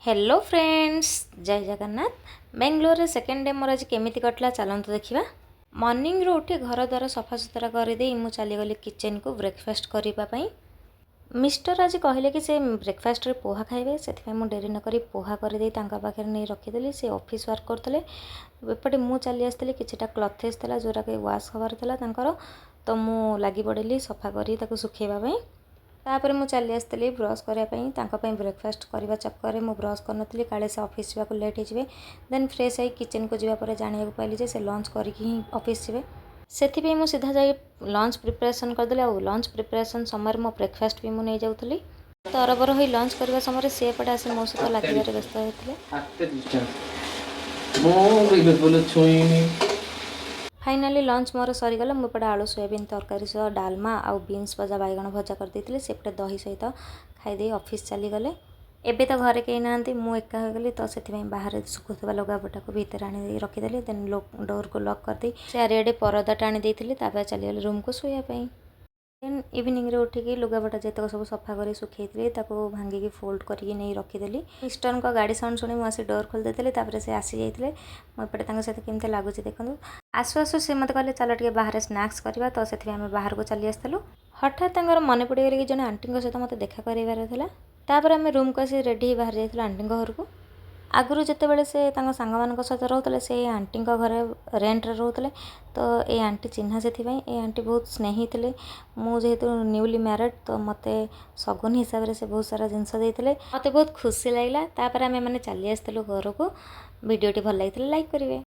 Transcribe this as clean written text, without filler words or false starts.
Hello friends, जय जगन्नाथ। बेंगलोर रे second day more आज केमिति कटला चलंतु देखिबा। मॉर्निंग रो उठी घर द्वार सफा सुतरा कर दे मु चली गली किचन को ब्रेकफास्ट करबा पई। मिस्टर आज कहले कि से ब्रेकफास्ट रे पोहा खाइबे, सेति मु डेरी न करी पोहा कर दे तांका पाखरे नै रखी देली। से ऑफिस वर्क करतले, एपटे मु चली आस्तली किछटा क्लथेस तला जोरा के वाश खबर तला तांकर, तो मु लागी पड़ेली सफा करी ताको सुखेबा पई। तापर मु चली आसती ब्रश करने ब्रेकफास्ट करने चक्कर में ब्रश कर काले से ऑफिस जावाक लेट हो देन फ्रेश हो किचन को जावापर जाना पाइली जे से लंच करके ही ऑफिस जाए। से मु सीधा जाए लंच प्रिपरेशन करदेली। आ लंच प्रिपरेशन समय मो ब्रेकफास्ट भी मुझे जाऊँगी। तरबर हो लंच करने समय से पटे आसी मो सहित लगे व्यस्त होते। फाइनाली लंच मोर सरीगला। मुझे आलू सोयाबीन तरकारी सह डालमा आउ बीन्स भजा बैगण भजा कर देती। सेपटे दही सहित खाईदे ऑफिस चली गले। एबे तो घरे कहीं ना मु एका हो गली, तो से बाहर सुखुवा लुगापटा को भीतर आनी रखीदेली। देन डोर को लॉक करदी चारिआडे परदा टाणी देती। चलीगली रूम को शोयापाई। देन इवनिंग रे उठिकी लुगापटा जितक सब सफा कर सुखी भांगिकी फोल्ड करके नहीं रखीदेली। मिस्टर को गाड़ी साउंड शुणी मुझे डोर खोल देते। से आसी जाते मुझे सहित केमती लगुच देखूँ। आसु आसु से मत कहले चल टे बाहर स्नाक्स करवा, तो से आम बाहर को चली आसलु। हठात मन पड़गला कि जन आंटी सहित मत देखा कर आम रूम को आसी रेडी बाहर जाइए आंटी घर को। आगु जितेबाला से सांग मान सहित रोते से आंटी घरे रेंट्रे रोते, तो ये आंटी चिन्हा से ये आंटी बहुत स्नेही थे। मुझे न्यूली मैरिड, तो मत सगुन हिसाब से बहुत सारा जिनस देते। मत बहुत खुशी लगला। आम मैंने चली आसलु घर को। वीडियोटी भल लगी लाइक करेंगे।